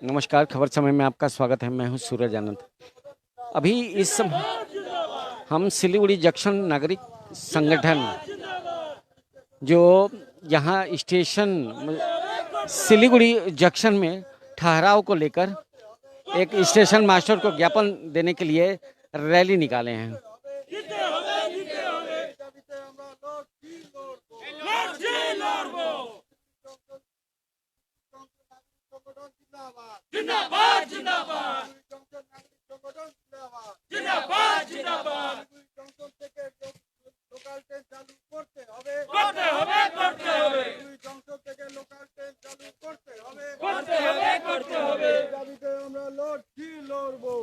नमस्कार, खबर समय में आपका स्वागत है। मैं हूं सूरज आनंद। अभी इस समय हम सिलीगुड़ी जंक्शन नागरिक संगठन जो यहाँ स्टेशन सिलीगुड़ी जंक्शन में ठहराव को लेकर एक स्टेशन मास्टर को ज्ञापन देने के लिए रैली निकाले हैं। जिंदाबाद जिंदाबाद जिंदाबाद जिंदाबाद লোকাল ট্রেন চালু করতে হবে করতে হবে করতে হবে জংশন থেকে লোকাল ট্রেন চালু করতে হবে করতে হবে করতে হবে দাবিতে আমরা লড়ছি লড়বো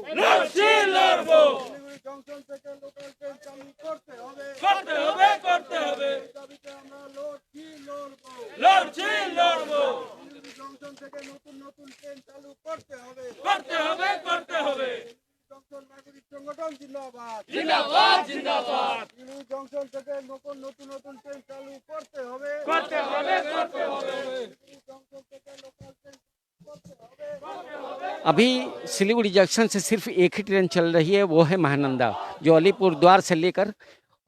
জংশন থেকে লোকাল ট্রেন চালু করতে হবে করতে হবে করতে হবে দাবিতে আমরা লড়ছি লড়বো জংশন থেকে নতুন নতুন ট্রেন চালু করতে হবে করতে হবে করতে হবে জংশন নাগরিক সংগঠন জিন্দাবাদ জিন্দাবাদ জিন্দাবাদ জংশন থেকে নতুন নতুন ট্রেন চালু করতে হবে করতে হবে করতে হবে জংশন থেকে লোকাল ট্রেন করতে হবে। अभी सिलीगुड़ी जंक्शन से सिर्फ एक ही ट्रेन चल रही है, वो है महानंदा, जो अलीपुर द्वार से लेकर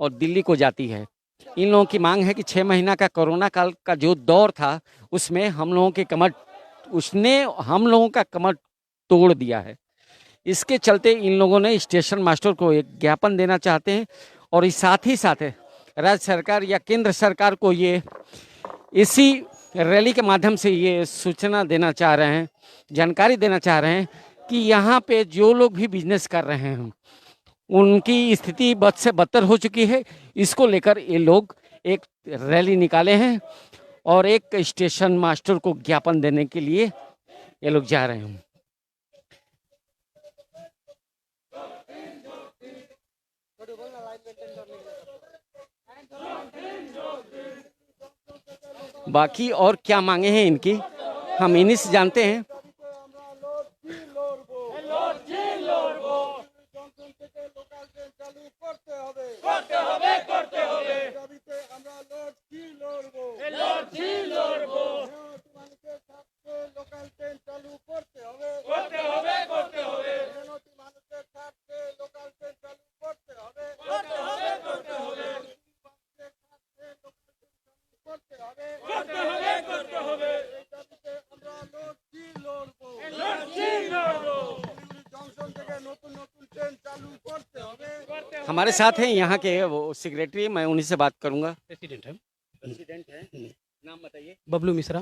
और दिल्ली को जाती है। इन लोगों की मांग है कि 6 महीना का कोरोना काल का जो दौर था उसमें हम लोगों के उसने हम लोगों का कमर तोड़ दिया है। इसके चलते इन लोगों ने स्टेशन मास्टर को एक ज्ञापन देना चाहते हैं और साथ ही साथ राज्य सरकार या केंद्र सरकार को ये इसी रैली के माध्यम से ये सूचना देना चाह रहे हैं, जानकारी देना चाह रहे हैं कि यहाँ पे जो लोग भी बिजनेस कर रहे हैं उनकी स्थिति बद से बदतर हो चुकी है। इसको लेकर ये लोग एक रैली निकाले हैं और एक स्टेशन मास्टर को ज्ञापन देने के लिए ये लोग जा रहे हैं। बाकी और क्या मांगे हैं इनकी, हम इन्हीं से जानते हैं। हमारे साथ हैं यहाँ के वो सेक्रेटरी, मैं उन्हीं से बात करूँगा। प्रेसिडेंट है। नाम बताइए। बबलू मिश्रा।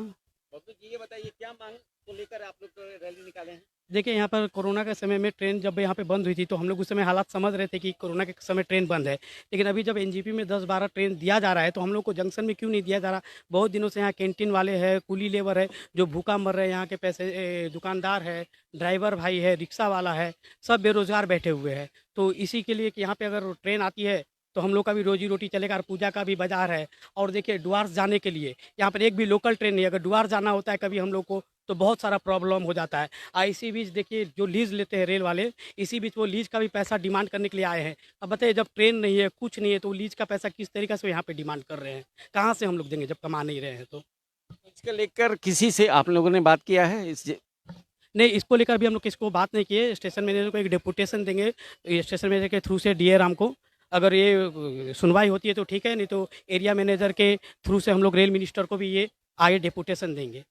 बबलू जी, ये बताइए क्या मांग को लेकर आप लोग रैली निकाले हैं? देखिए, यहाँ पर कोरोना के समय में ट्रेन जब यहाँ पे बंद हुई थी तो हम लोग उस समय हालात समझ रहे थे कि कोरोना के समय ट्रेन बंद है, लेकिन अभी जब एनजीपी में 10-12 ट्रेन दिया जा रहा है तो हम लोग को जंक्शन में क्यों नहीं दिया जा रहा। बहुत दिनों से यहाँ कैंटीन वाले हैं, कुली लेबर है जो भूखा मर रहे हैं, यहाँ के पैसे दुकानदार है, ड्राइवर भाई है, रिक्शा वाला है, सब बेरोजगार बैठे हुए हैं। तो इसी के लिए कि यहाँ पर अगर ट्रेन आती है तो हम लोग का भी रोजी रोटी चलेगा और पूजा का भी बाजार है। और देखिए, डुआर्स जाने के लिए यहाँ पर एक भी लोकल ट्रेन नहीं, अगर डुआर्स जाना होता है कभी हम लोग को तो बहुत सारा प्रॉब्लम हो जाता है। इसी बीच देखिए, जो लीज लेते हैं रेल वाले, इसी बीच वो लीज का भी पैसा डिमांड करने के लिए आए हैं। अब बताइए, जब ट्रेन नहीं है, कुछ नहीं है, तो लीज का पैसा किस तरीके से यहाँ पे डिमांड कर रहे हैं? कहाँ से हम लोग देंगे जब कमा नहीं रहे हैं? तो इसके लेकर किसी से आप लोगों ने बात किया है? नहीं, इसको लेकर भी हम लोग किसको बात नहीं किए। स्टेशन मैनेजर को एक डेपुटेशन देंगे स्टेशन मैनेजर के थ्रू से डी राम को। अगर ये सुनवाई होती है तो ठीक है, नहीं तो एरिया मैनेजर के थ्रू से हम लोग रेल मिनिस्टर को भी ये आगे डेपुटेशन देंगे।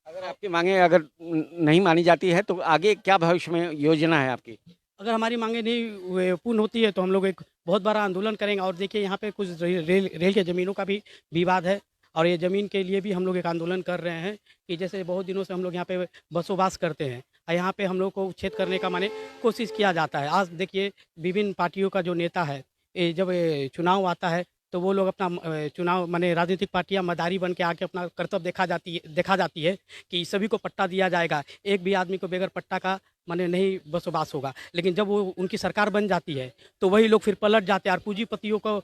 अगर आपकी मांगे अगर नहीं मानी जाती है तो आगे क्या भविष्य में योजना है आपकी? अगर हमारी मांगे नहीं पूर्ण होती है तो हम लोग एक बहुत बड़ा आंदोलन करेंगे। और देखिए, यहाँ पे कुछ रेल के ज़मीनों का भी विवाद है और ये ज़मीन के लिए भी हम लोग एक आंदोलन कर रहे हैं कि जैसे बहुत दिनों से हम लोग यहाँ पे बसोबास करते हैं और यहाँ पे हम लोग को उच्छेद करने का माने कोशिश किया जाता है। आज देखिए, विभिन्न पार्टियों का जो नेता है, जब चुनाव आता है तो वो लोग अपना चुनाव माने राजनीतिक पार्टियां मदारी बन के आके अपना कर्तव्य देखा जाती है कि सभी को पट्टा दिया जाएगा, एक भी आदमी को बगैर पट्टा का माने नहीं बसोबास होगा। लेकिन जब वो उनकी सरकार बन जाती है तो वही लोग फिर पलट जाते हैं और पूंजीपतियों को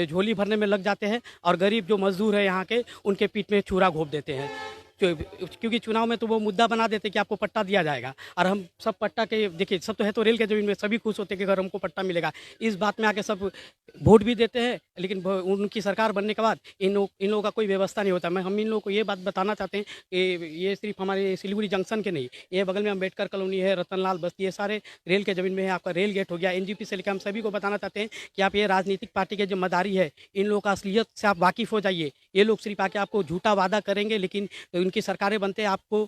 झोली भरने में लग जाते हैं और गरीब जो मजदूर है यहाँ के, उनके पीठ में छुरा घोंप देते हैं। क्योंकि चुनाव में तो वो मुद्दा बना देते कि आपको पट्टा दिया जाएगा, और हम सब पट्टा के देखिए, सब तो है तो रेल के ज़मीन में सभी खुश होते कि अगर हमको पट्टा मिलेगा। इस बात में आके सब वोट भी देते हैं, लेकिन उनकी सरकार बनने के बाद इन लोगों का कोई व्यवस्था नहीं होता। हम इन लोगों को ये बात बताना चाहते हैं कि ये सिर्फ हमारे सिलीगुड़ी जंक्शन के नहीं, ये बगल में अम्बेडकर कॉलोनी है, रतनलाल बस्ती, ये सारे रेल के ज़मीन में है। आपका रेल गेट हो गया, एनजीपी से लेकर हम सभी को बताना चाहते हैं कि आप ये राजनीतिक पार्टी के जिम्मेदारी है, इन लोगों का असलियत से आप वाकिफ़ हो जाइए। ये लोग सिर्फ आके आपको झूठा वादा करेंगे, लेकिन उनकी सरकारें बनते आपको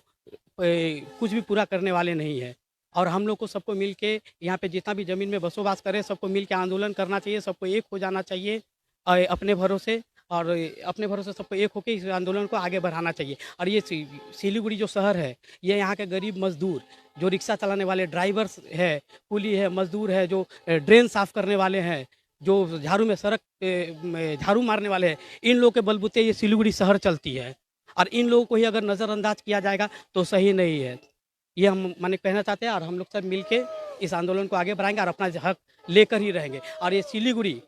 कुछ भी पूरा करने वाले नहीं है। और हम लोग को सबको मिल के यहाँ पे जितना भी ज़मीन में बसोबास करे, सबको मिल के आंदोलन करना चाहिए, सबको एक हो जाना चाहिए अपने भरोसे, और अपने भरोसे सबको एक होकर इस आंदोलन को आगे बढ़ाना चाहिए। और ये सिलीगुड़ी जो शहर है, ये यहाँ के गरीब मजदूर, जो रिक्शा चलाने वाले ड्राइवर्स है, कुली है, मजदूर है, जो ड्रेन साफ़ करने वाले हैं, जो झाड़ू में सड़क झाड़ू मारने वाले हैं, इन लोगों के बलबूते ये सिलीगुड़ी शहर चलती है। और इन लोगों को ही अगर नज़रअंदाज किया जाएगा तो सही नहीं है। ये हम माने कहना चाहते हैं, और हम लोग सब मिल के इस आंदोलन को आगे बढ़ाएंगे और अपना हक लेकर ही रहेंगे। और ये सिलीगुड़ी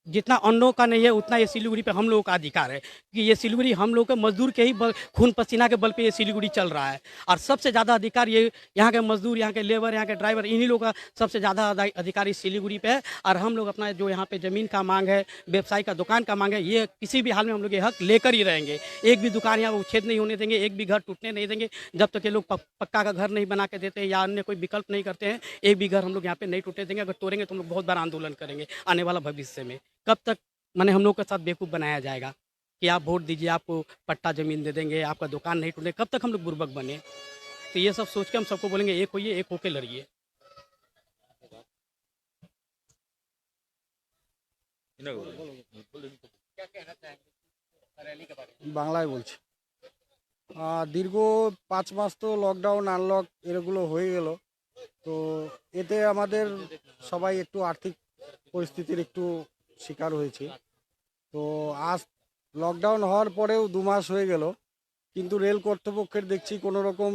जितना अन्नों का नहीं है, उतना ये सिलीगुड़ी पे हम लोगों का अधिकार है, कि ये सिलीगुड़ी हम लोग के मजदूर के ही खून पसीना के बल पे ये सिलीगुड़ी चल रहा है। और सबसे ज़्यादा अधिकार ये यहाँ के मजदूर, यहाँ के लेबर, यहाँ के ड्राइवर, इन्हीं लोगों का सबसे ज़्यादा अधिकार इस सिलीगुड़ी पे है। और हम लोग अपना जो यहाँ पे ज़मीन का मांग है, व्यवसाय का दुकान का मांग है, ये किसी भी हाल में हम लोग ये हक लेकर ही रहेंगे। एक भी दुकान यहाँ उच्छेद नहीं होने देंगे, एक भी घर टूटने नहीं देंगे, जब तक ये लोग पक्का का घर नहीं बना के देते हैं या अन्य कोई विकल्प नहीं करते हैं। एक भी घर हम लोग यहाँ पे नहीं टूटने देंगे। अगर तोड़ेंगे तो हम लोग बहुत बड़ा आंदोलन करेंगे आने वाला भविष्य में। कब तक माने हम लोग के साथ बेवकूफ़ बनाया जाएगा कि आप वोट दीजिए, आपको पट्टा ज़मीन दे देंगे, आपका दुकान नहीं टूटे, कब तक हम लोग बुर्बक बने? तो ये सब सोच के हम सबको बोलेंगे एक होइए, एक होके लड़िए। বাংলায় বলছি। দীর্ঘ 5 মাস তো লকডাউন আনলক এগুলো হয়ে গেল, তো এতে আমাদের সবাই একটু আর্থিক পরিস্থিতির একটু শিকার হয়েছি। তো আজ লকডাউন হওয়ার পরেও 2 মাস হয়ে গেল, কিন্তু রেল কর্তৃপক্ষের দেখছি কোনো রকম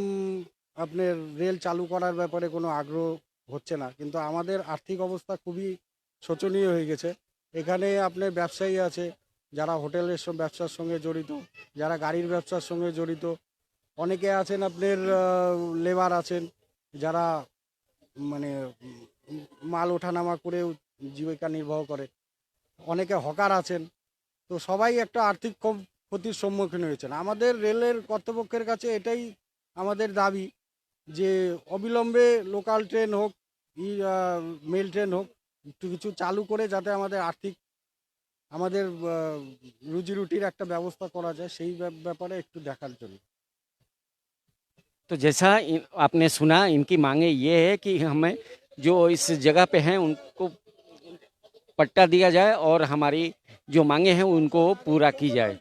আপনার রেল চালু করার ব্যাপারে কোনো আগ্রহ হচ্ছে না। কিন্তু আমাদের আর্থিক অবস্থা খুবই শোচনীয় হয়ে গেছে। এখানে আপনার ব্যবসায়ী আছে, যারা হোটেলের ব্যবসার সঙ্গে জড়িত, যারা গাড়ির ব্যবসার সঙ্গে জড়িত, অনেকে আছেন আপনার লেবার আছেন, যারা মানে মাল ওঠানামা করেও জীবিকা নির্বাহ করে, অনেকে হকার আছেন। তো সবাই একটা আর্থিক ক্ষতির সম্মুখীন হয়েছেন। আমাদের রেলের কর্তৃপক্ষের কাছে এটাই আমাদের দাবি যে অবিলম্বে লোকাল ট্রেন হোক, মেল ট্রেন হোক, একটু কিছু চালু করে যাতে আমাদের রুজি রুটির একটা ব্যবস্থা করা যায়, সেই ব্যাপারে একটু দেখার জন্য। तो जैसा आपने सुना, इनकी मांगे ये है कि हमें जो इस जगह पे हैं उनको पट्टा दिया जाए और हमारी जो मांगे हैं उनको पूरा की जाए।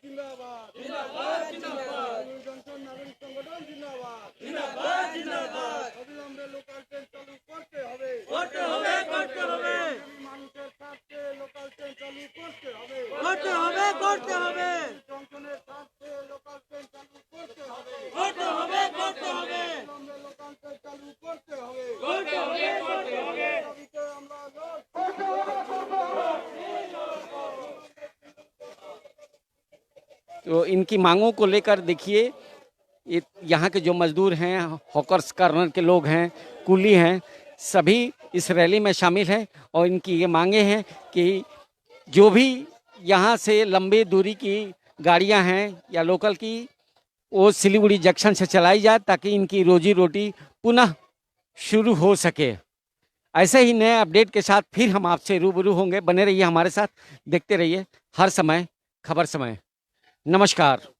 तो इनकी मांगों को लेकर देखिए, यहाँ के जो मजदूर हैं, हॉकर्स कार्नर के लोग हैं, कुली हैं, सभी इस रैली में शामिल हैं। और इनकी ये मांगे हैं कि जो भी यहाँ से लंबी दूरी की गाड़ियाँ हैं या लोकल की, वो सिलीगुड़ी जंक्शन से चलाई जाए ताकि इनकी रोजी रोटी पुनः शुरू हो सके। ऐसे ही नए अपडेट के साथ फिर हम आपसे रूबरू होंगे। बने रहिए हमारे साथ, देखते रहिए हर समय खबर समय। नमस्कार।